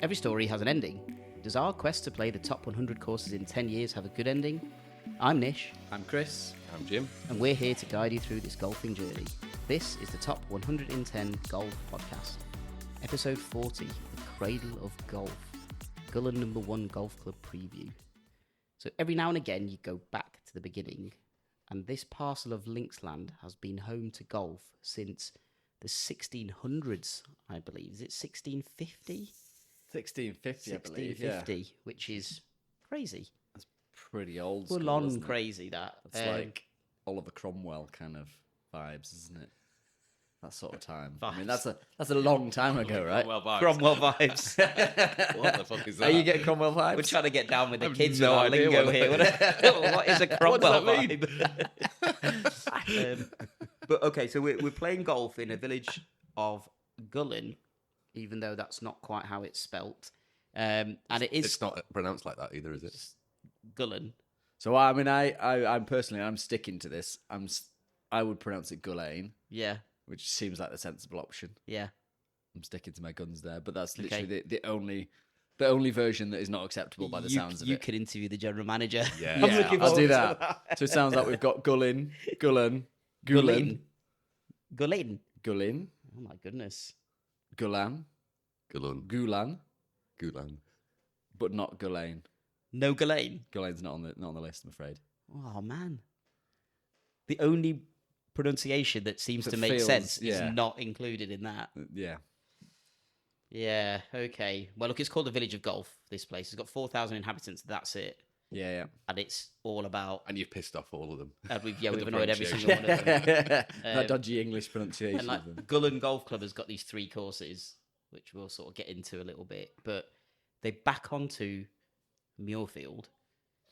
Every story has an ending. Does our quest to play the top 100 courses in 10 years have a good ending? I'm Nish. I'm Chris. I'm Jim. And we're here to guide you through this golfing journey. This is the Top 110 Golf Podcast. Episode 40, The Cradle of Golf. Gullane number 1 Golf Club preview. So every now and again you go back to the beginning, and this parcel of Linksland has been home to golf since the 1600s, I believe. Is it 1650? 1650, I believe, 1650, which is crazy. That's pretty old school, Full on isn't it? crazy, that. It's like Oliver Cromwell kind of vibes, isn't it? That sort of time. I mean, that's a long time ago, right? Cromwell vibes. What the fuck is that? Are you getting Cromwell vibes? We're trying to get down with the I have kids no with our idea lingo what here. What is a Cromwell What does vibe? But okay, so we're playing golf in a village of Gullane, even though that's not quite how it's spelt. And it is It's not pronounced like that either, is it? Gullane. So I mean, I'm personally, I'm sticking to this. I would pronounce it Gullane, Yeah, which seems like the sensible option. yeah. I'm sticking to my guns there, but that's literally the only version that is not acceptable by the sounds of You it. could interview the general manager. Yeah. I'm Yeah, looking I'll forward do to that. So it sounds like we've got Gullane, Gullane, Gullane. Gullane. Gullane, Oh my goodness. Gullane, Gullane. Gulan, but not Gullane. No Gullane. Gullane's not on the list, I'm afraid. Oh man. The only pronunciation that seems That to make feels- sense yeah. is not included in that. Yeah. Yeah, okay. Well, look, it's called the Village of Golf, this place. It's got 4,000 inhabitants, that's it. Yeah, And it's all about... And you've pissed off all of them. we've With the annoyed every single pronunciation. one of them. that dodgy English pronunciation. And like, of them. Gullane Golf Club has got these 3 courses, which we'll sort of get into a little bit. But they back onto Muirfield,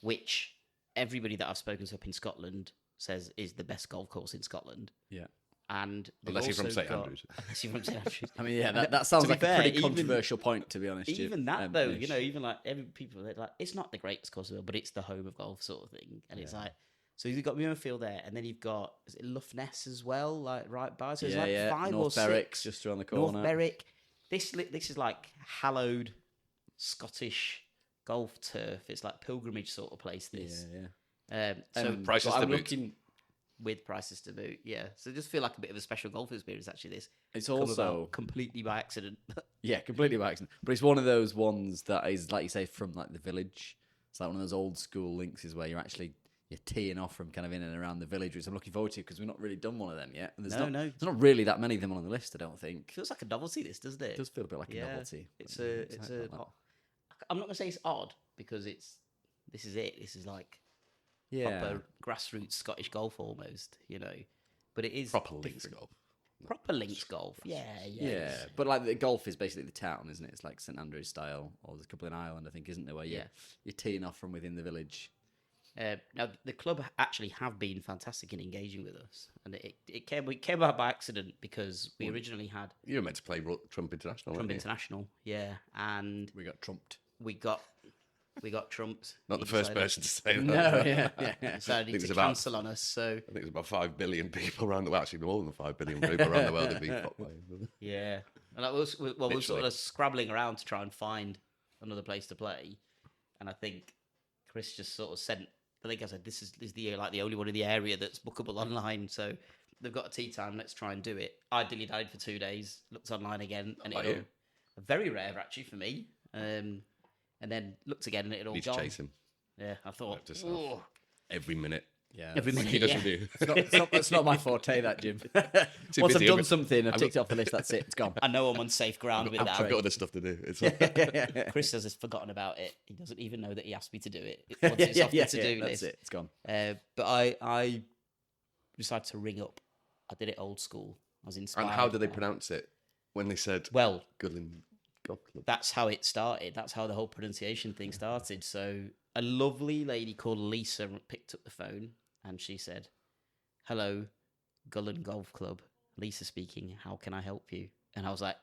which everybody that I've spoken to up in Scotland says is the best golf course in Scotland. Yeah. And they've Unless you're from also St got- Andrews. Unless you're from St Andrews. I mean, yeah, that sounds To be like fair, a pretty even- controversial point, to be honest. Jim. Even that though, Nish. you know, even like every people they're like, it's not the greatest course in the world, but it's the home of golf sort of thing. And it's like, so you've got Muirfield there, and then you've got is it Lough Ness as well, like right by. So it's like 5 North or Berwick, 6. just around the corner. North Berwick. This is like hallowed Scottish golf turf. It's like pilgrimage sort of place. This. Yeah. So Prices but to I'm boot. looking. with prices to boot, yeah. So it just feel like a bit of a special golf experience. Actually, this It's come also about completely by accident. yeah, completely by accident. But it's one of those ones that is, like you say, from like the village. It's like one of those old school links is where you're teeing off from kind of in and around the village, which I'm looking forward to because we've not really done one of them yet. And there's No. there's not really that many of them on the list, I don't think. Feels like a novelty, this doesn't it? It does feel a bit like a Yeah, novelty. It's but a. I'm It's excited a. about I'm not gonna say it's odd because this is it. This is like that. Yeah. proper grassroots Scottish golf almost, you know. But it is Proper links different. golf. Proper links golf. Yeah. Yeah, but like the golf is basically the town, isn't it? It's like St Andrews style, or there's a couple in Ireland, I think, isn't there, where Yeah. you're teeing off from within the village. Now the club actually have been fantastic in engaging with us, and it came about by accident because we originally had You were meant to play Trump International, Trump weren't you? International, yeah, and We got trumped. we got trumped. Not the He first decided- person to say that. No, yeah. Decided think to it's about- cancel on us. So I think there's about 5 billion people around the world. Actually, more than 5 billion people around the world have been top players. yeah, and we were sort Literally. of scrabbling around to try and find another place to play, and I think Chris just sort of sent. I think I said this is the the only one in the area that's bookable online. So they've got a tea time. Let's try and do it. I dilly-dallied for 2 days. Looked online again, and Like it you. very rare actually for me. And then looked again, and it had all Need to gone. chase him Yeah, I thought. Just- "Oh." every minute. Yeah. Every Like minute, he does yeah. with you. It's not my forte, that, Jim. Once I've busy. done something, I've ticked it off the list, that's it, it's gone. I know I'm on safe ground with I've that. got other stuff to do. It's Chris has forgotten about it. He doesn't even know that he asked me to do it. Once it's off the to-do that's list. it, it's gone. But I decided to ring up. I did it old school. I was inspired. and how do they pronounce it when they said Well, Gullane Golf Club? that's how it started. That's how the whole pronunciation thing started. So a lovely lady called Lisa picked up the phone and she said, "Hello, Gullane Golf Club. Lisa speaking. How can I help you?" And I was like,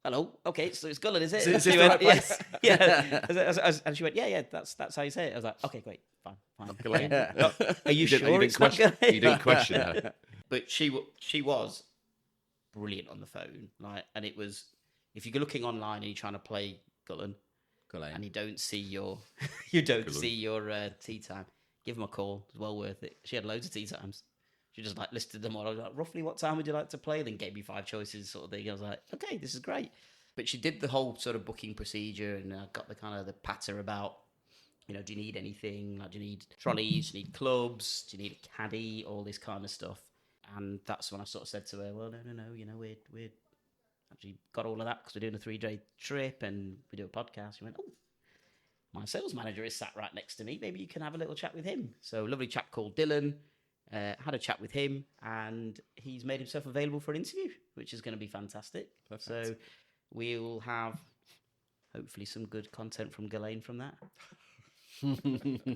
"Hello, okay, so it's Gullane, is it?" Is She this the went, right place? Yeah. And she went, "Yeah, that's how you say it." I was like, "Okay, great, fine." Gullane. Are you didn't- sure it's not question, Gullane? you didn't question her. But she was brilliant on the phone, like, and it was if you're looking online and you're trying to play Gullane Gullane. and you don't see your tea time, give them a call. It's well worth it. She had loads of tea times. She just like listed them all. I was like, roughly what time would you like to play? Then gave me 5 choices, sort of thing. I was like, okay, this is great. But she did the whole sort of booking procedure, and got the kind of the patter about, do you need anything? Like, do you need trolleys? Do you need clubs? Do you need a caddy? All this kind of stuff. And that's when I sort of said to her, well, no, we're actually got all of that because we're doing a 3-day trip and we do a podcast. She went, oh, my sales manager is sat right next to me. Maybe you can have a little chat with him. So a lovely chap called Dylan. Had a chat with him, and he's made himself available for an interview, which is going to be fantastic. Perfect. So we'll have hopefully some good content from Gullane from that.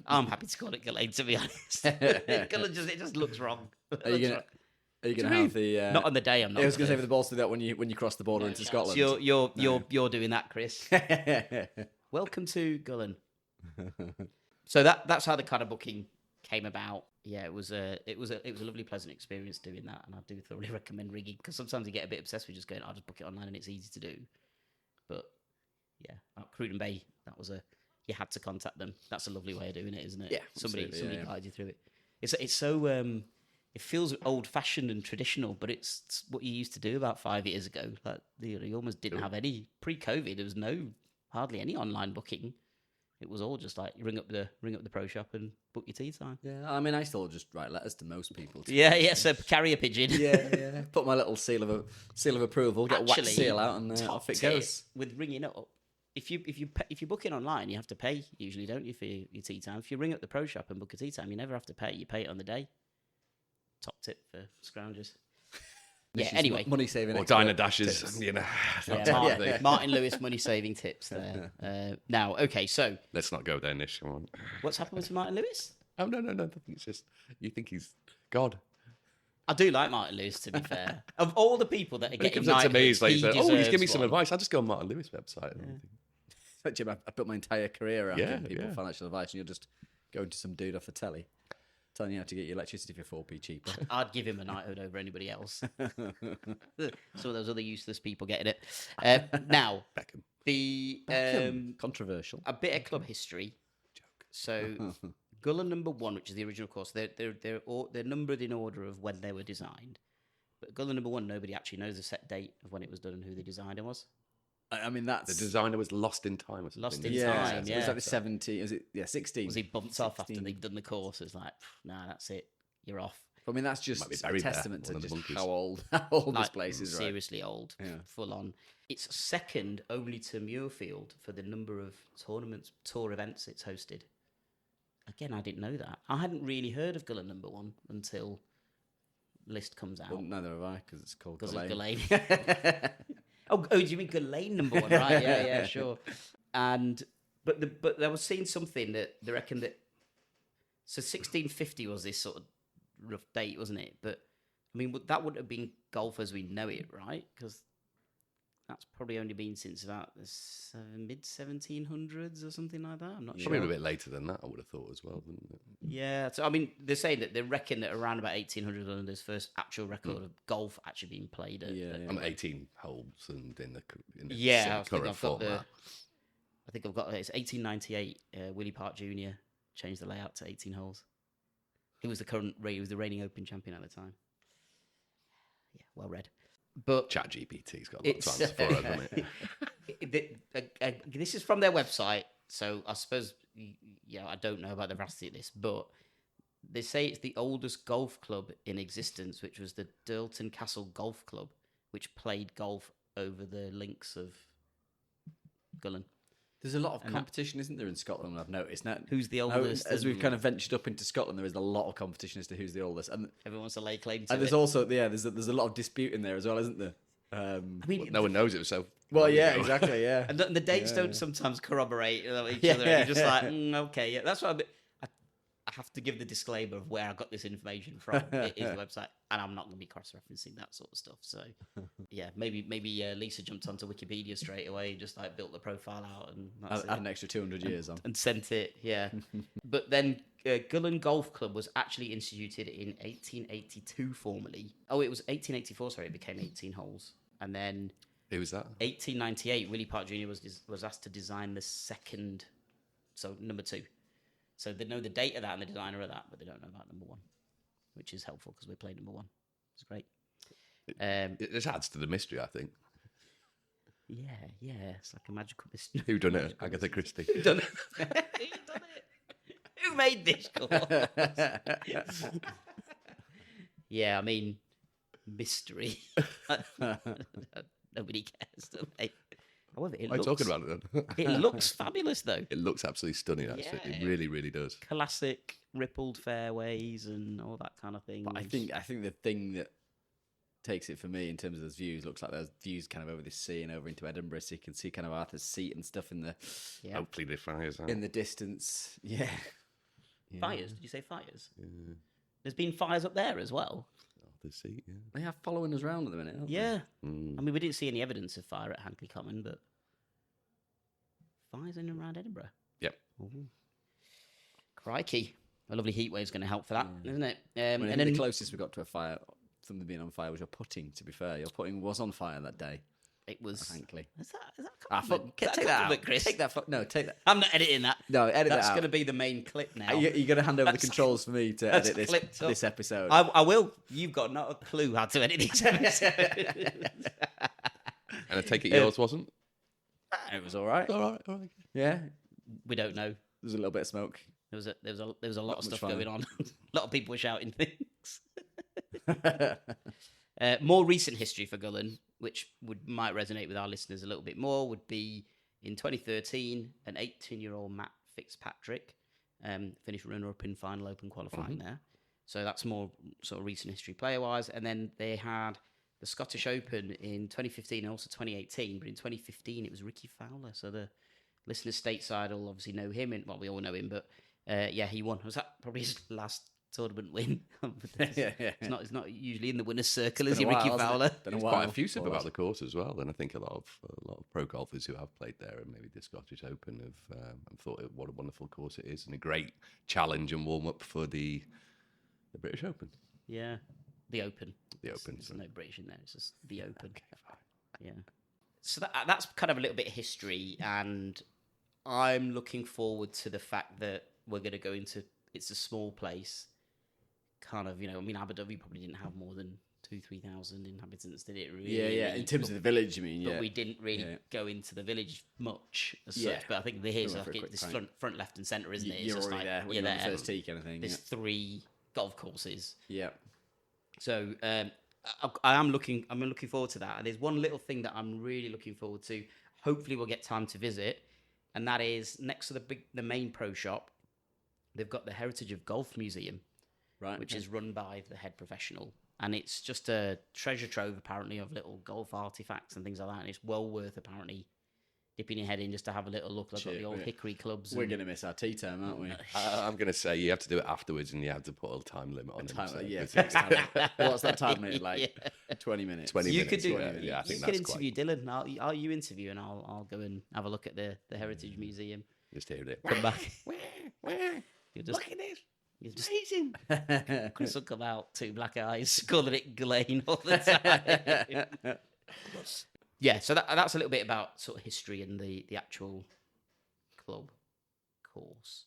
I'm happy to call it Gullane, to be honest. It just looks wrong. Are you going to have the? Not on the day. I'm not. I was going to say for the balls to do that when you cross the border into Scotland. You're doing that, Chris. Welcome to Gullane. So that's how the kind of booking came about. Yeah, it was a lovely, pleasant experience doing that, and I do thoroughly recommend ringing, because sometimes you get a bit obsessed with just going, I'll just book it online and it's easy to do. But yeah, Cruden Bay, you had to contact them. That's a lovely way of doing it, isn't it? Yeah, somebody guides you through it. It's so it feels old fashioned and traditional, but it's what you used to do about 5 years ago. Like you almost didn't have any pre-COVID. There was hardly any online booking. It was all just like you ring up the pro shop and book your tea time. Yeah, I mean, I still just write letters to most people. So carrier pigeon. Yeah. Put my little seal of approval, get a wax seal out, and off it goes. With ringing up, if you're booking online, you have to pay usually, don't you, for your tea time? If you ring up the pro shop and book a tea time, you never have to pay. You pay it on the day. Top tip for scroungers. Yeah, anyway. Money saving. Or diner dashes, Martin Lewis money saving tips there. Now, okay, so let's not go there, Nish. Come on. What's happened with Martin Lewis? Oh no. It's just you think he's God. I do like Martin Lewis, to be fair. Of all the people that are getting knighthoods, to me, he's like, he's give me some advice. I'll just go on Martin Lewis website. Yeah. Jim, I built my entire career around giving people financial advice, and you're just going to some dude off the telly telling you how to get your electricity for 4p cheaper. I'd give him a knighthood over anybody else. Some of those other useless people getting it. Now, Beckham. Controversial. A bit of club history. Joke. So, Gullane number 1, which is the original course, they're numbered in order of when they were designed. But Gullane number 1, nobody actually knows the set date of when it was done and who the designer was. I mean, that's... The designer was lost in time. Lost in time, yeah. It was like the 17... Was it? Yeah, 16. Was he bumped off after they'd done the course? It's like, nah, that's it. You're off. I mean, that's just a testament to just how old this place is, right? Seriously old. Yeah. Full on. It's second only to Muirfield for the number of tour events it's hosted. Again, I didn't know that. I hadn't really heard of Gullane number 1 until list comes out. Well, neither have I, because it's called Gullane. Oh, do you mean Gullane number 1? Right, yeah, sure. But I was seeing something that they reckon that... So 1650 was this sort of rough date, wasn't it? But, I mean, that would have been golf as we know it, right? Because that's probably only been since about the mid-1700s or something like that. I'm not sure. Probably a bit later than that, I would have thought as well, wouldn't it? Yeah. So, I mean, they're saying that they reckon that around about 1800 London's first actual record of golf actually being played at. I'm 18 holes and in the current format. I think I've got it's 1898. Willie Park Jr. changed the layout to 18 holes. He was the reigning Open champion at the time. Yeah, well read. But ChatGPT's got a lot of time for us, hasn't it? This is from their website, so I suppose I don't know about the veracity of this, but they say it's the oldest golf club in existence, which was the Dirleton Castle Golf Club, which played golf over the links of Gullane. There's a lot of competition, isn't there, in Scotland? I've noticed. Now, who's the oldest? As we've kind of ventured up into Scotland, there is a lot of competition as to who's the oldest, and everyone wants to lay claim to and it. There's also there's a lot of dispute in there as well, isn't there? I mean, no one knows it, so exactly, yeah. And the dates don't sometimes corroborate each other. You're just like, okay, yeah. That's why I have to give the disclaimer of where I got this information from. It is the website, and I'm not going to be cross-referencing that sort of stuff. So, yeah, maybe Lisa jumped onto Wikipedia straight away, just like built the profile out, and add an extra 200 years on, and sent it. Yeah, but then Gullane Golf Club was actually instituted in 1882 formally. Oh, it was 1884. Sorry, it became 18 holes, and then Who was that? 1898, Willie Park Jr. was asked to design the second, so number 2. So they know the date of that and the designer of that, but they don't know about number 1, which is helpful because we're playing number 1. It's great. It just adds to the mystery, I think. Yeah, it's like a magical mystery. Who done it? Agatha Christie. Who done it? Who done it? Who made this course? Yeah, I mean, mystery. Nobody cares, do they? However, Why are you talking about it then? It looks fabulous, though. It looks absolutely stunning, actually. Yeah. It really, really does. Classic rippled fairways and all that kind of thing. But I think the thing that takes it for me in terms of those views looks like those views kind of over the sea and over into Edinburgh, so you can see kind of Arthur's Seat and stuff in the Hopefully the fires out. in the distance. Yeah. Fires? Did you say fires? Yeah. There's been fires up there as well. The seat, yeah. They are following us around at the minute, aren't they? Yeah. Mm. I mean, we didn't see any evidence of fire at Hankley Common, but fires in and around Edinburgh. Yep. Ooh. Crikey. A lovely heat wave is going to help for that, isn't it? I mean, And then the closest we got to a fire, something being on fire, was your putting, to be fair. Your putting was on fire that day, it was. frankly. Is that a compliment? Take that compliment, out. Chris? Take that. No, take that. I'm not editing that. No, edit That's that out. going to be the main clip now. You're going to hand over the That's- controls for me to that's edit clipped up. this episode. I will. You've got not a clue how to edit these episodes. And I take it yours wasn't? It was all right. All right. Yeah, We don't know. there's a little bit of smoke. There was a lot of much stuff fire. going on. A lot of people were shouting things. More recent history for Gullane, which might resonate with our listeners a little bit more, would be in 2013, an 18-year-old Matt Fitzpatrick finished runner-up in final open qualifying there. So that's more sort of recent history player-wise. And then they had the Scottish Open in 2015 and also 2018. But in 2015, it was Ricky Fowler. So the listeners stateside will obviously know him. Well, we all know him, but yeah, he won. Was that probably his last tournament win? It's not usually in the winner's circle, is he, Ricky Fowler? There's quite effusive about the course as well, and I think a lot of pro golfers who have played there and maybe the Scottish Open have thought what a wonderful course it is and a great challenge and warm up for the British Open. Yeah, the Open. The Open. There's no British in there. It's just the Open. Yeah. So that's kind of a little bit of history, and I'm looking forward to the fact that we're going to go into. It's a small place. Kind of, I mean, Abu Dhabi probably didn't have more than 2,000-3,000 inhabitants, did it? Really? Yeah. In terms of the village, I mean, But we didn't really go into the village much as Yeah. such. But I think here's We went for a like quick this time. front, left, and centre, isn't it? It's You're just already like, there. When you're you're on the there. first tee kind of thing. There's 3 golf courses. Yeah. So I'm looking forward to that. And there's one little thing that I'm really looking forward to. Hopefully, we'll get time to visit, and that is next to the main pro shop. They've got the Heritage of Golf Museum, Right. which is run by the head professional, and it's just a treasure trove apparently of little golf artifacts and things like that. And it's well worth apparently dipping your head in just to have a little look. They've got the old hickory clubs. We're going to miss our tea time, aren't we? I'm going to say you have to do it afterwards, and you have to put a time limit on it. Time, so yeah, it's- fixed time limit. What's that time limit like? Yeah. 20 minutes. 20 You minutes. could do. Yeah, I think you could that's interview Dylan. I'll you interview, and I'll go and have a look at the Heritage Museum. Just hear it. Come back. You'll just, Look at this. you'll just, Amazing. Chris will come out, 2 black eyes, calling it Gullane all the time. Yeah, so that's a little bit about sort of history and the actual club course.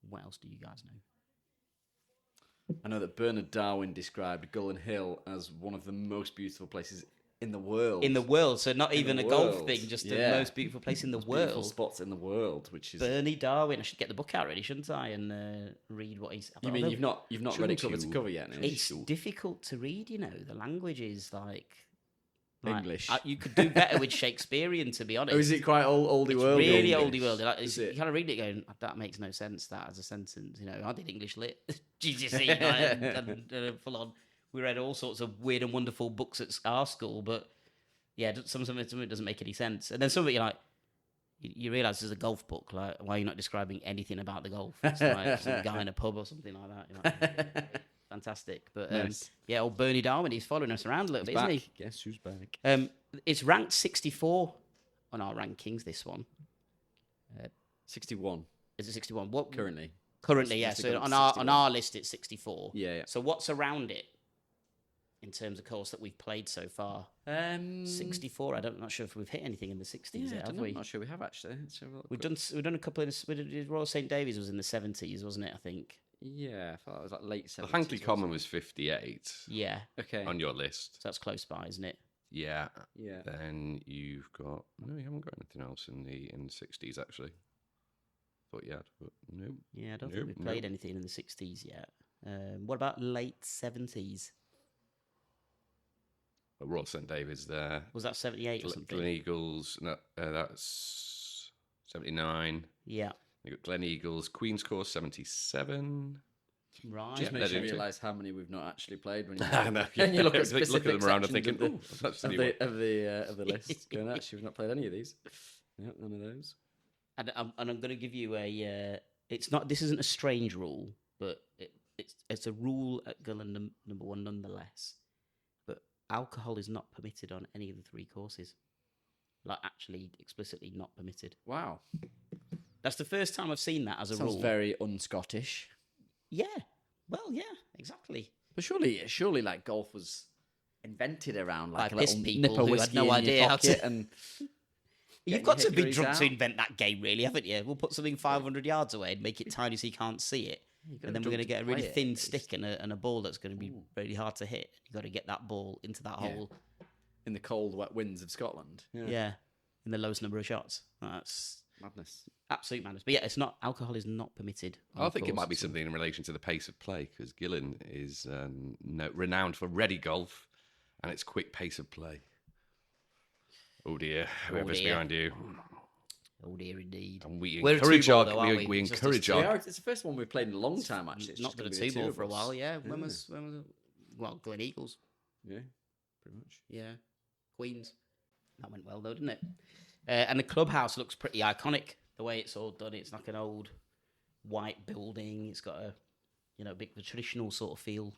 What else do you guys know? I know that Bernard Darwin described Gullane Hill as one of the most beautiful places in the world. In the world, so not In even the a golf world. thing, just Yeah. the most beautiful place in the Beautiful world. spots in the world, which is. Bernie Darwin. I should get the book out, really, shouldn't I? And read what he's. You mean you've not read it Shouldn't cover to you- cover yet? No? It's difficult to read, The language is like English. you could do better with Shakespearean, to be honest. Oh, is it quite oldie It's world? really English? oldie world. Like, Is you it? kind of read it going, that makes no sense, that as a sentence. I did English lit, GCSE, and full on. We read all sorts of weird and wonderful books at our school, but yeah, some of it doesn't make any sense. And then some of it, you're like, you realise there's a golf book. Like, why are you not describing anything about the golf? It's like some guy in a pub or something like that. You're like, fantastic. But Nice. yeah, old Bernie Darwin, he's following us around a little bit, Back. isn't he? Guess who's back? It's ranked 64 on our rankings, this one. 61 Is it 61? What currently. Currently, yeah. Must have So gone on to our 61. on our list, it's 64. Yeah. So what's around it? in terms of course that we've played so far? Um, 64. I'm not sure if we've hit anything in the 60s Yeah, yet, I have don't know. we? I'm not sure we have actually. Let's have a look. We've done a couple of. Royal St Davies was in the 70s, wasn't it? I think. Yeah, I thought it was like late 70s. The Hankley Common was 58 Yeah. Okay. on your list. So that's close by, isn't it? Yeah. Yeah. Then you've got no, you haven't got anything else in the 60s actually. Thought you had, but no. Yeah, I don't Nope, think we've played nope. anything in the 60s yet. What about late 70s? Royal St David's there. Was that 78 or something? Glen Eagles, no, that's 79. Yeah. You got Glen Eagles, Queen's Course 77. Right. Just Yeah, makes you they're- realise how many we've not actually played when you, I know, and you look at yeah. Look at specific them around and sections thinking, of "Ooh, that's the, a of, new of the list. Going, actually, we've not played any of these. Yep, none of those. And I'm going to give you a. It's not. This isn't a strange rule, but it's a rule at Gullane number 1 nonetheless. But alcohol is not permitted on any of the 3 courses. Like actually explicitly not permitted. Wow. That's the first time I've seen that as a Sounds rule. very un-Scottish. Yeah. Well, yeah, exactly. But surely, like golf was invented around like By a little piss people nip of who had whiskey no in your idea how to- pocket and You've getting got your to be hickories drunk to out. invent that game, really, haven't you? We'll put something 500 yards away and make it tiny so you can't see it. gotta And then we're be going to drunk get a to really play it, thin at stick and a ball that's going to be really hard to hit. You've got to get that ball into that Yeah. hole. in the cold, wet winds of Scotland. Yeah. In the lowest number of shots. That's Madness. absolute madness. But yeah, it's not. Alcohol is not permitted. on I think it might be courses. something in relation to the pace of play because Gullane is renowned for ready golf and its quick pace of play. Oh dear, whoever's dear. behind you. Oh dear, indeed. And we We're a encourage two-ball our, though, aren't we, we? we It's just encourage us two. our. It's the first one we've played in a long time. Actually, it's Not just been a gonna be the 2-ball two for a of us. while. Yeah. When was it? Well, Glen Eagles. Yeah, pretty much. Yeah. Queens. That went well though, didn't it? And the clubhouse looks pretty iconic. The way it's all done. It's like an old white building. It's got a big the traditional sort of feel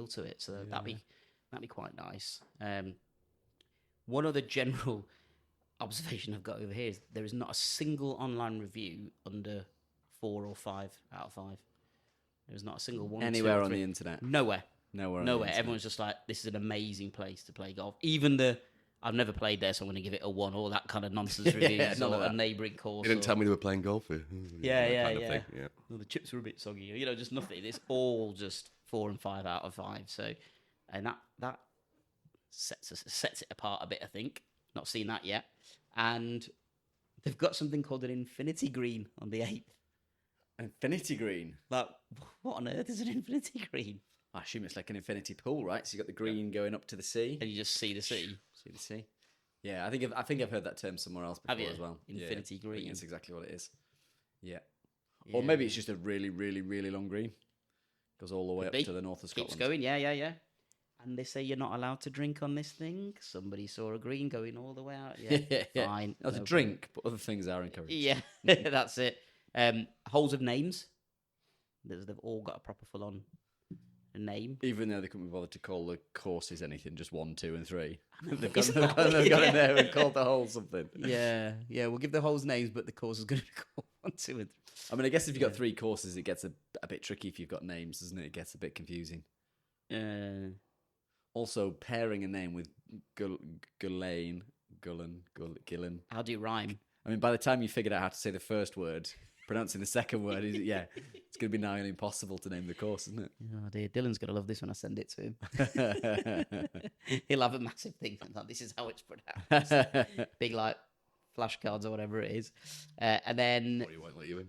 to it. So that'd be quite nice. One other general observation I've got over here is there is not a single online review under 4 or 5 out of 5. There's not a single one. Anywhere 2 or on 3. the internet. Nowhere. Nowhere. On the Nowhere. internet. Everyone's just like, this is an amazing place to play golf. Even I've never played there, so I'm going to give it a 1. All that kind of nonsense reviews. none of Or a that. neighbouring course. They didn't or- tell me they were playing golf here. Yeah, That yeah, kind of yeah. thing, yeah. Well, the chips were a bit soggy. Just nothing. It's all just 4 and 5 out of 5. So, and that sets it apart a bit. I think not seen that yet, and they've got something called an infinity green on the 8th. Infinity green. Like, what on earth is an infinity green? I assume it's like an infinity pool, right? So you got the green going up to the sea. And you just see the sea. See the sea. Yeah, I think I've heard that term somewhere else before Have you? as well. Infinity I think green. it's exactly what it is. Yeah. Yeah. Or maybe it's just a really, really, really long green. Goes all the way Could up be. to the north of Scotland. Keeps going. Yeah. And they say you're not allowed to drink on this thing. Somebody saw a green going all the way out. Yeah, fine. Not a no drink, but other things are encouraged. Yeah, that's it. Holes of names. They've all got a proper full-on name. Even though they couldn't be bothered to call the courses anything, just 1, 2, and 3. They've Isn't got, that they've got weird? in there and called the whole something. Yeah. We'll give the holes names, but the course is going to be called 1, 2, and I mean, I guess if you've got 3 courses, it gets a bit tricky if you've got names, doesn't it? It gets a bit confusing. 3. Also, pairing a name with Gullane. How do you rhyme? I mean, by the time you figured out how to say the first word, pronouncing the second word, it's going to be now impossible to name the course, isn't it? Oh dear, Dylan's going to love this when I send it to him. He'll have a massive thing. Like, this is how it's pronounced. Big like flashcards or whatever it is. And then Probably won't let you in.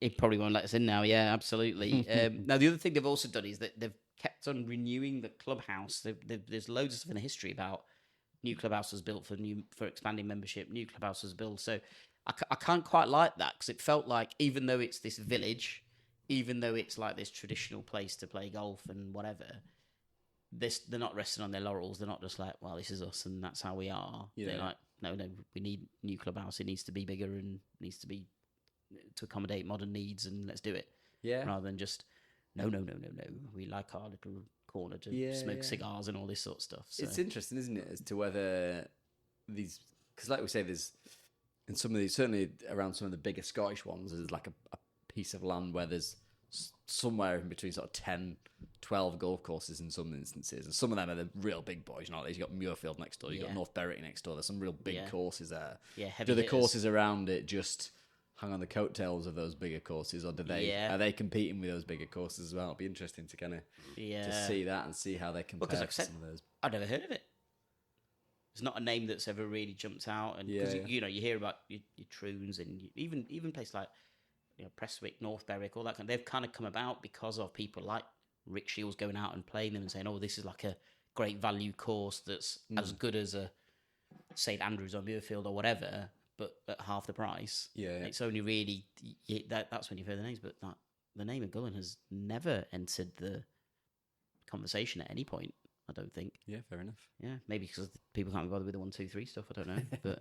it probably won't let us in now. Yeah, absolutely. Now, the other thing they've also done is that they've kept on renewing the clubhouse. There's loads of stuff in the history about new clubhouses built for expanding membership, new clubhouses built. So I can't quite like that because it felt like even though it's this village, even though it's like this traditional place to play golf and whatever, they're not resting on their laurels. They're not just like, well, this is us and that's how we are. Yeah. They're like, no, we need new clubhouse. It needs to be bigger and needs to be to accommodate modern needs and let's do it. Yeah. Rather than just no. We like our little corner to smoke cigars and all this sort of stuff. So. It's interesting, isn't it, as to whether these, because like we say, there's in some of these, certainly around some of the bigger Scottish ones, there's like a piece of land where there's somewhere in between sort of 10 12 golf courses in some instances, and some of them are the real big boys. You know, you've got Muirfield next door, you've got North Berwick next door. There's some real big courses there. Yeah, heavy Do the hitters. courses around it just hang on the coattails of those bigger courses, or are they competing with those bigger courses as well? It'll be interesting to kind of to see that and see how they compare Because like I to said, some of those. I've never heard of it. It's not a name that's ever really jumped out, and because you hear about your Troons and even places like Prestwick, North Berwick, all that kind. They've kind of come about because of people like Rick Shields going out and playing them and saying, "Oh, this is like a great value course that's as good as a St Andrews or Muirfield or whatever, but at half the price." It's only really that's when you've heard the names, but the name of Gullane has never entered the conversation at any point. I don't think. Yeah, fair enough. Yeah, maybe because people can't be bothered with the 1, 2, 3 stuff. I don't know, but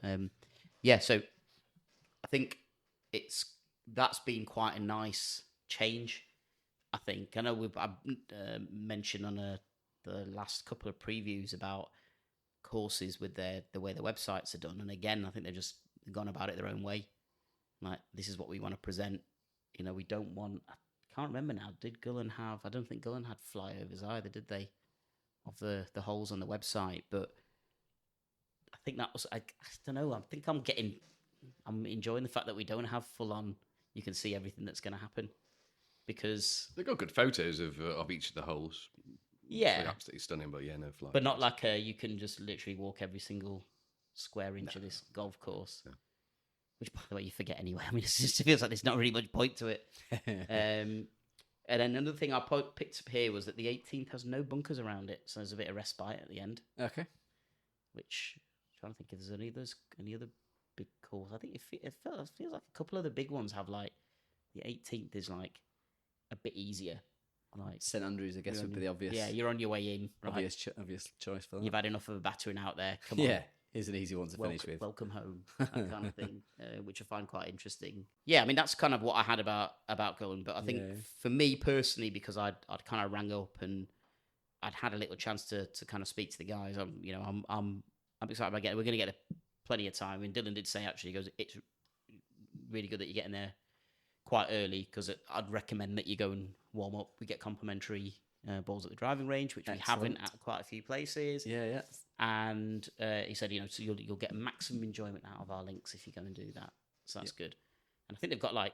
so I think that's been quite a nice change. I think I know I mentioned on the last couple of previews about courses with the way the websites are done, and again, I think they've just gone about it their own way. Like, this is what we want to present. We don't want. I can't remember now. Did Gullane have? I don't think Gullane had flyovers either, did they? Of the holes on the website, but I think that was I don't know. I think I'm enjoying the fact that we don't have full on. You can see everything that's going to happen because They've got good photos of each of the holes. Yeah, They're absolutely stunning, but no fly. But not like you can just literally walk every single square inch of this golf course. No. Which, by the way, you forget anyway. I mean, it just feels like there's not really much point to it. And then another thing I picked up here was that the 18th has no bunkers around it, so there's a bit of respite at the end. Okay. Which, I'm trying to think if there's any other big course. I think it feels like a couple of the big ones have like the 18th is like a bit easier. Like St Andrews, I guess, would be the obvious. Yeah, you're on your way in. Right? Obvious choice for that. You've had enough of a battering out there. Come on. Yeah, here's an easy one to finish with. Welcome home, that kind of thing, which I find quite interesting. Yeah, I mean that's kind of what I had about Gullane, but I think for me personally, because I'd kind of rang up and I'd had a little chance to kind of speak to the guys. I'm excited about getting. We're going to get plenty of time. And Dylan did say actually, he goes, it's really good that you're getting there quite early because I'd recommend that you go and warm up. We get complimentary balls at the driving range, which we haven't at quite a few places. Yeah. And he said, so you'll get maximum enjoyment out of our links if you go and do that. So that's good. And I think they've got like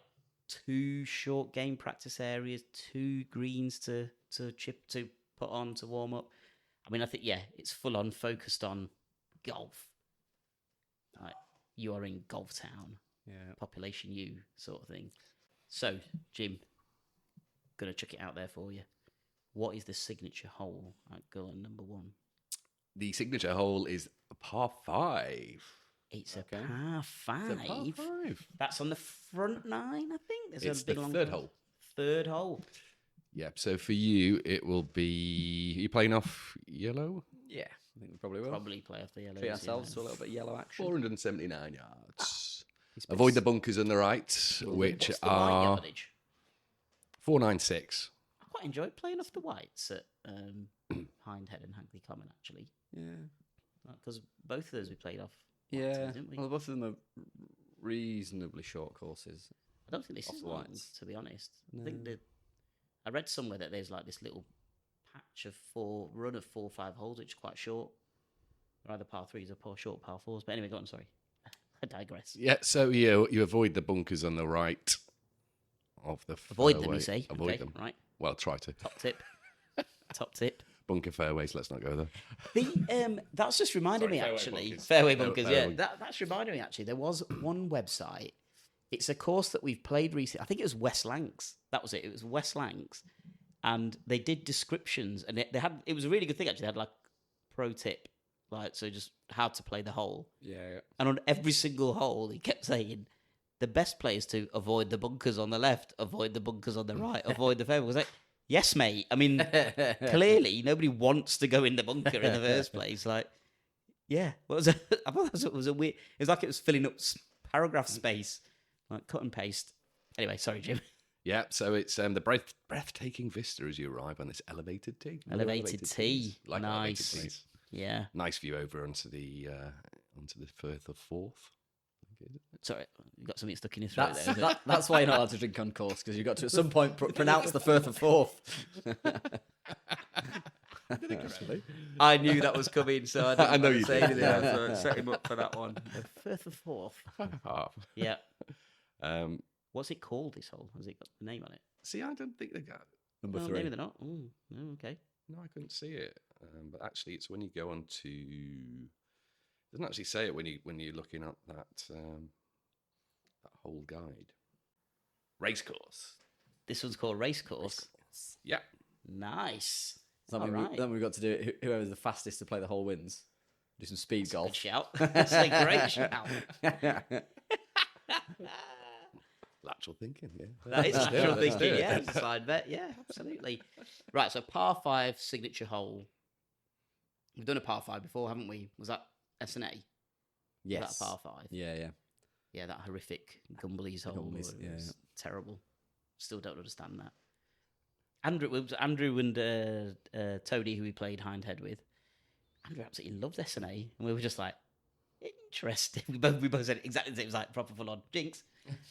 2 short game practice areas, 2 greens to put on to warm up. I mean, I think it's full on focused on golf. Like, you are in Golf Town, population U sort of thing. So, Jim, gonna chuck it out there for you. What is the signature hole at Gullane number 1? The signature hole is a par 5. It's a par 5. It's a par 5. That's on the front 9, I think. There's It's a big the long third hole. Third hole. Yeah, so for you, it will be... Are you playing off yellow? Yeah, I think we probably will. Probably play off the yellow. Treat ourselves to a little bit of yellow action. 479 yards. Avoid the bunkers on the right, which What's the white are yardage? 496. I quite enjoyed playing off the whites at Hindhead and Hagley Common, actually. Yeah. Because both of those we played off. Yeah. Didn't we? Well, both of them are reasonably short courses. I don't think this off is the long, whites. to be honest. No. I think I read somewhere that there's like this little patch of 4 or 5 holes, which is quite short. Or either par 3s or short par 4s. But anyway, go on, sorry. I digress. Yeah, so you avoid the bunkers on the right of the Avoid fairway. them, you say? Avoid Okay, them. right. Well, try to. Top tip. Top tip. Bunker fairways, let's not go there. That's just reminded me, fairway actually. bunkers. Fairway bunkers, Fairway yeah. bunkers. That's reminded me, actually. There was one website. It's a course that we've played recently. I think it was West Lancs. That was it. It was West Lancs. And they did descriptions. And it was a really good thing, actually. They had like pro tip. Like, so just how to play the hole. Yeah. And on every single hole, he kept saying, the best play is to avoid the bunkers on the left, avoid the bunkers on the right, avoid the fairway. I was like, yes, mate. I mean, clearly, nobody wants to go in the bunker in the first place. Like, yeah. What was it? I thought it was a weird... It was like it was filling up paragraph space. Like, cut and paste. Anyway, sorry, Jim. Yeah, so it's the breathtaking vista as you arrive on this elevated tee. Elevated tee. Like Nice. elevated tees. Yeah. Nice view over onto the Firth of Forth. Sorry, you got something stuck in your throat That's, there. that's why you're not allowed to drink on course, because you've got to, at some point, pronounce the Firth of Forth. I knew that was coming, so I didn't I know want to you say did, anything. yeah. I was, set him up for that one. The fifth and fourth. Half. Yeah. Um, What's it called, this hole? Has it got the name on it? see, I don't think they got. Number No, 3. maybe they're not. Oh, okay. No, I couldn't see it. But actually, it's when you go on to. It doesn't actually say it when you're looking at that whole guide. Racecourse. This one's called Racecourse. Yeah. Nice. So All right. then we've got to do it. Whoever's the fastest to play the hole wins. Do some speed Good golf. shout. That's a great shout. Lateral thinking, yeah. That is Let's do it, lateral let's do thinking, it. yeah. Side bet, yeah, absolutely. Right, so par 5 signature hole. We've done a par 5 before, haven't we? Was that S&A? Yes. Was that a par 5? Yeah, yeah. Yeah, that horrific Gumbleys hole. Gumbleys, was yeah. terrible. Still don't understand that. Andrew and Tony, who we played hindhead with, Andrew absolutely loves S&A, and we were just like, interesting. We both said exactly the same. It was like proper full on jinx.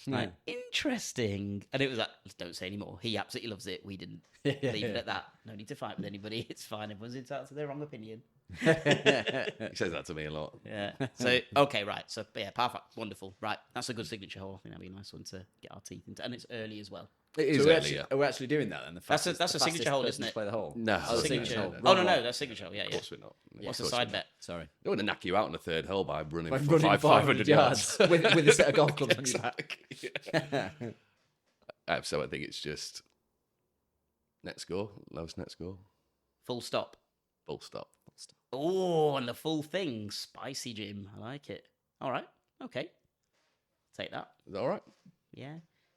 Like, interesting. And it was like, don't say anymore. He absolutely loves it. We didn't leave it at that. No need to fight with anybody. It's fine. Everyone's entitled to their wrong opinion. He says that to me a lot. Yeah. So, okay, right. So, yeah, perfect. Wonderful. Right. That's a good signature hole. I think that'd be a nice one to get our teeth into. And it's early as well. It is So earlier. are we actually doing that then? That's a signature hole, isn't it? Play the hole. No. Oh, the Signature. signature hole. Oh, no, Wrong no. one. That's signature hole. Yeah, Of yeah. course we're not. What's Of the course side we're bet? Sorry. They want to knock you out on the third hole by running By for running 500 yards. with a set of golf clubs on your back. Exactly. So I think it's just net score, lowest net score, Full stop. full stop. Oh, and the full thing. Spicy, Jim. I like it. All right. Okay. Take that. Is that all right? Yeah.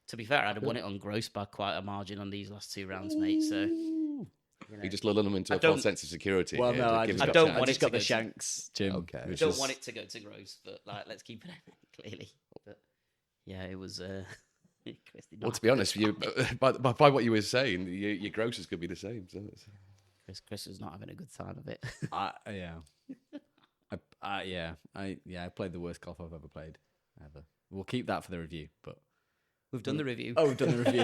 To be fair, I'd have won it on gross by quite a margin on these last 2 rounds, mate. So, you know. You're just lulling them into I a false don't- sense of security. Well, here no, to I give just us a don't chance. want just it got to the go to- shanks, Jim. Okay. I which don't is- want it to go to gross, but like, let's keep it clearly. But yeah, it was. Chris did Well, not to be honest, you by what you were saying, your grosses could be the same. So Chris was not having a good time of it. Yeah. I played the worst golf I've ever played. Ever. We'll keep that for the review, but We've done the review. we've done the review.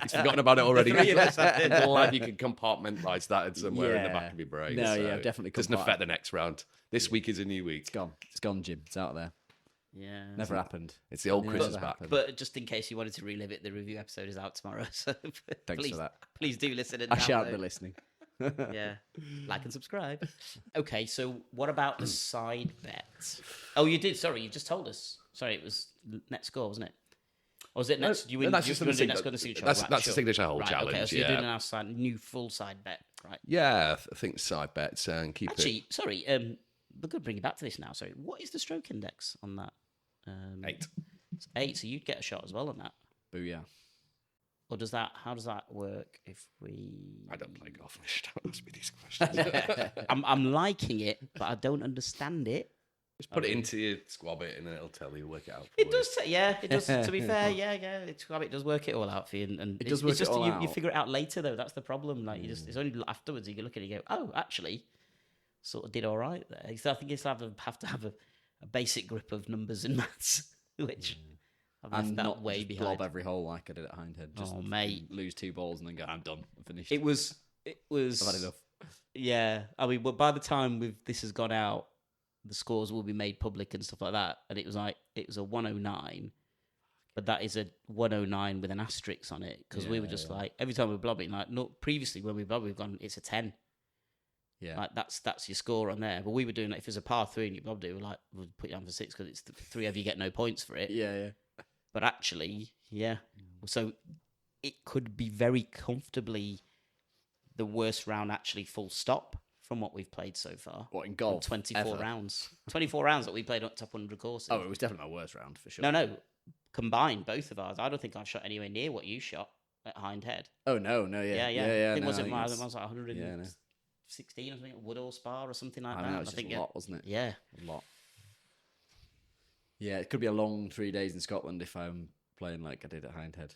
he's forgotten about it already. The three of us have been. Glad you can compartmentalize that somewhere in the back of your brain. No, so yeah, I've definitely doesn't affect the next round. This week is a new week. It's gone. It's gone, Jim. It's out there. Yeah. Never happened. It's the old Yeah, Chris is never back. happened. But just in case you wanted to relive it, the review episode is out tomorrow. So Thanks please, for that. please do listen. And I shan't download. be listening. Yeah, like and subscribe. Okay, so what about the side bet? Oh, you did. Sorry, you just told us. Sorry, it was net score, wasn't it? Or was it net? You win. that's You just want to do the net score the signature? that's Right, the sure. signature hole Right, challenge. Okay, so yeah, you're doing an outside new full side bet, right? yeah. I think side bets and keep it. Actually, sorry. We're going to bring you back to this now. Sorry, what is the stroke index on that? 8. It's 8, so you'd get a shot as well on that. Booyah. Or does that? How does that work? If we, I don't play golf. Don't ask me these questions. I'm liking it, but I don't understand it. Just put it into your squab it, and then it'll tell you work it out. It does, yeah. It does. To be fair, yeah. It does work it all out for you, and It does it's work just it all you out. figure it out later, though. That's the problem. Like it's only afterwards you can look at it and go, oh, actually, sort of did all right there. So I think you have to have a basic grip of numbers and maths, which I've left And that not way just behind. blob every hole like I did at hindhead. Just Oh, mate. lose 2 balls and then go, I'm done. I'm finished. It was. I've had enough. Yeah, I mean, well, by the time this has gone out, the scores will be made public and stuff like that. And it was a 109, but that is a 109 with an asterisk on it because we were just like every time we were blobbing, like not previously when we blob, we've gone it's a 10. Yeah. Like that's your score on there. But we were doing like if it's a par 3 and you blobbed it, we're like we'll put you down for 6 because it's 3 of you get no points for it. Yeah. But actually, yeah. So it could be very comfortably the worst round actually full stop from what we've played so far. What, in golf? 24 Ever? rounds. 24 rounds that we played on top 100 courses. Oh, it was definitely my worst round for sure. No. Combined, both of ours. I don't think I've shot anywhere near what you shot at hindhead. Oh, no, Yeah. yeah. I think no, was I it think my it's- was like 116 Yeah, no. or something, Woodall Spa or something like I that. know, it's I think just a lot, wasn't it? Yeah. A lot. Yeah, it could be a long 3 days in Scotland if I'm playing like I did at Hindhead.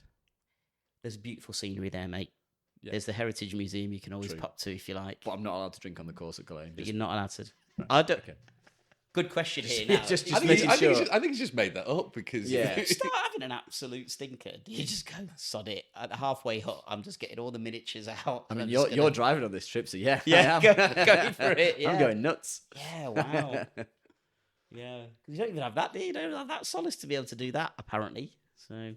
There's beautiful scenery there, mate. Yeah. There's the Heritage Museum you can always True. pop to if you like. But I'm not allowed to drink on the course at Gullane. But you're not allowed to. I don't. Okay. Good question here now. Just I think, making sure. I think he's just made that up because Yeah. Start having an absolute stinker. You just go, sod it. At the halfway hut, I'm just getting all the miniatures out. I and mean, I'm you're just gonna- driving on this trip, so yeah, Yeah, I am. go for it, yeah. I'm going nuts. Yeah, wow. Yeah. 'Cause you don't even have that, do you? You don't have that solace to be able to do that, apparently. So,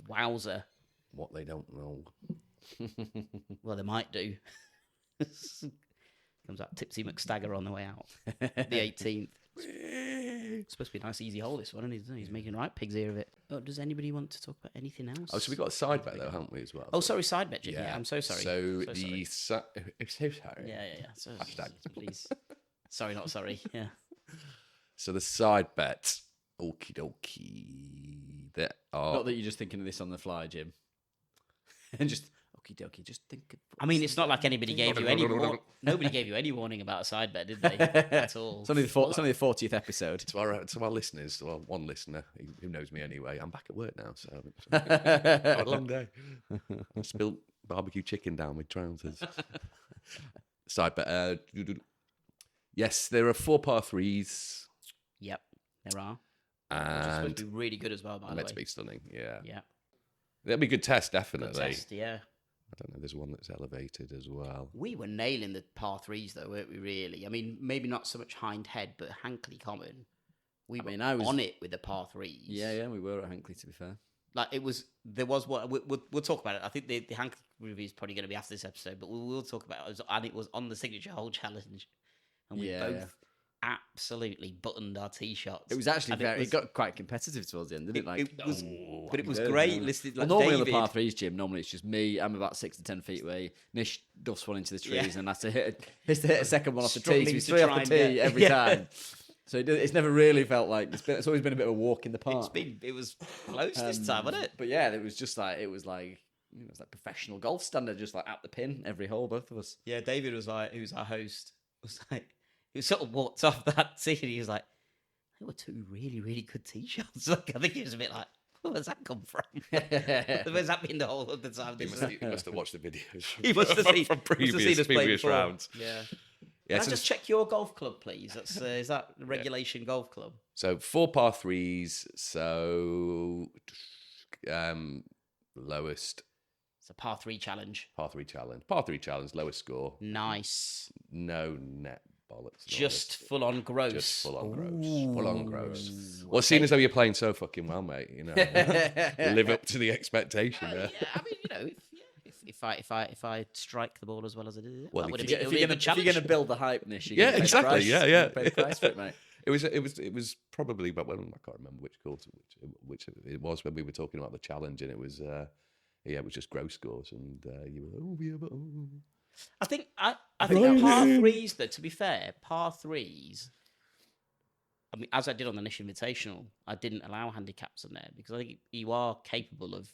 wowzer. what they don't know. Well, they might do. Comes out Tipsy McStagger on the way out. The 18th. It's supposed to be a nice, easy hole, this one, isn't it? He's making right pig's ear of it. Oh, does anybody want to talk about anything else? Oh, so we got a side bet though, haven't we, as well? Oh, sorry, side bet, Jim. Yeah, I'm so sorry. So So the sorry. so sorry. Yeah. So, Hashtag. please. Sorry, not sorry. Yeah. So the side bet, okie dokie. That are Not that you're just thinking of this on the fly, Jim. And just okie dokie, just think. I mean, it's not like anybody gave you any nobody gave you any warning about a side bet, did they? At all. It's only the 40th episode. to our listeners, well, one listener who knows me anyway. I'm back at work now, so had a long day. I spilled barbecue chicken down with trousers. Side bet. Yes, there are 4 par 3s. Yep, there are. Which is supposed And to be really good as well, by the meant way. to be stunning, yeah. Yeah. That'll be a good test, Good definitely. test, yeah. I don't know, there's one that's elevated as well. We were nailing the par 3s, though, weren't we, really? I mean, maybe not so much Hind Head, but Hankley Common. We were I was on it with the par 3s. Yeah, we were at Hankley, to be fair. Like, there was what, we'll talk about it. I think the Hankley review is probably going to be after this episode, but we'll talk about it. And it was on the signature hole challenge. And we both absolutely buttoned our tee shots. It was actually And it got quite competitive towards the end, didn't it? Like, but it was great. Listed like normally David. on the par 3s, Jim, normally it's just me. I'm about 6 to 10 feet away. Nish duffs one into the trees and has to hit a second one off the tee. So Struggling he's to 3 try off the and tee get- every time. So it's never really felt like it's always been a bit of a walk in the park. It was close this time, wasn't it? But yeah, it was like professional golf standard, just like at the pin every hole, both of us. Yeah, David was like, who was our host, was like, he sort of walked off that tee and he was like, they were 2 really, really good tee shots. Like, I think he was a bit like, where's that come from? Where's that been the whole of the time? He must have watched the videos He must have seen, from must have seen previous, us play previous before. rounds. Yeah. Yeah, Can I so just check your golf club, please? That's is that the regulation golf club? So 4 par 3s. So lowest It's a par 3 challenge. par 3 challenge. Par 3 challenge, lowest score. Nice. No net bollocks. Just full on gross. Just full on gross. Full on gross. Ooh, Well, seeing as though you're playing so fucking well, mate, you know, live up to the expectation. Yeah, I mean, you know, if I strike the ball as well as I did, Well, that would if have you been If you're going to build the hype, Nish, you're Yeah, gonna pay exactly. price. Yeah. You're gonna pay price for it, mate. It was probably, but when I can't remember which quarter, which it was when we were talking about the challenge, and it was it was just gross scores, and you were I think that par 3s, though, to be fair, par 3s, I mean, as I did on the Nish Invitational, I didn't allow handicaps on there because I think you are capable of,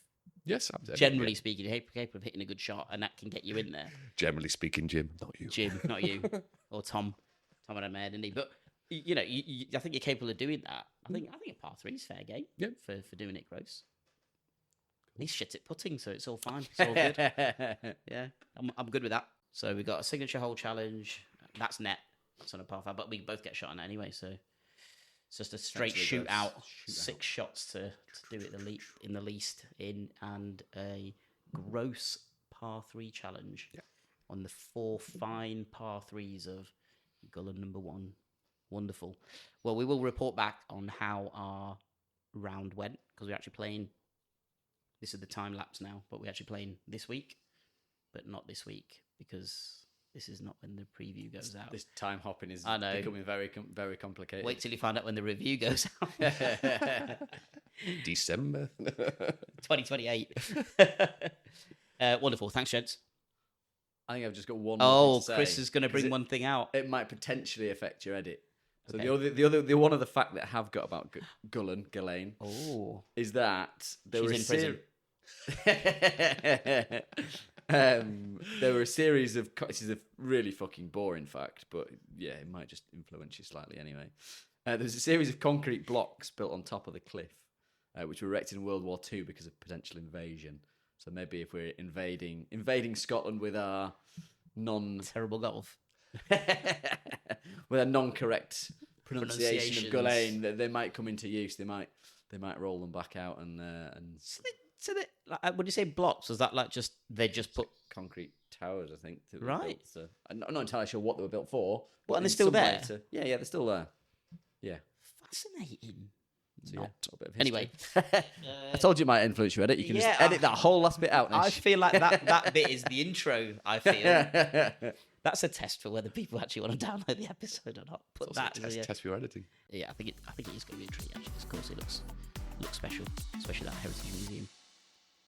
yes, absolutely. generally speaking, capable of hitting a good shot, and that can get you in there. Generally speaking, Jim, not you. Jim, not you, or Tom. Tom had a mad, didn't he? But you know, I think you're capable of doing that. I think a par 3 is fair game. Yeah. For doing it gross. At least shit at putting, so it's all fine. It's all good. Yeah, I'm good with that. So we got a signature hole challenge. That's net. That's on a par 5, but we both get shot on it anyway. So it's just a straight Essentially shootout. gross. 6 shots to do it in the least and a gross par 3 challenge on the 4 fine par 3s of Gullane number 1. Wonderful. Well, we will report back on how our round went because we're actually playing. This is the time lapse now, but we're actually playing this week, but not this week because this is not when the preview goes out. This time hopping is I know. becoming very, very complicated. Wait till you find out when the review goes out. December. 2028. Wonderful. Thanks, gents. I think I've just got one. Oh, more to say, Chris is going to 'cause bring one thing out. It might potentially affect your edit. So Okay. the one other fact that I have got about Gullane Oh. is that there She's were in there were a series of this is a really fucking boring fact, but yeah, it might just influence you slightly anyway. There's a series of concrete blocks built on top of the cliff, which were erected in World War II because of potential invasion. So maybe if we're invading Scotland with our Terrible golf. with a non-correct pronunciation of Gullane, they might come into use. They might roll them back out and So they, like, when you say blocks, was that like just they just put concrete towers, I think. That were Right. built to, I'm not entirely sure what they were built for. Well, and in they're still some way there? yeah, they're still there. Yeah. fascinating? So, yeah, Not. a little bit of history. Anyway, I told you it might influence you, edit. You can yeah, just edit that whole last bit out. I Nish. feel like that bit is the intro. I feel that's a test for whether people actually want to download the episode or not. Put Also that as a, test for your editing. yeah. I think it is going to be a treat. Actually, of course, it looks special, especially that heritage museum.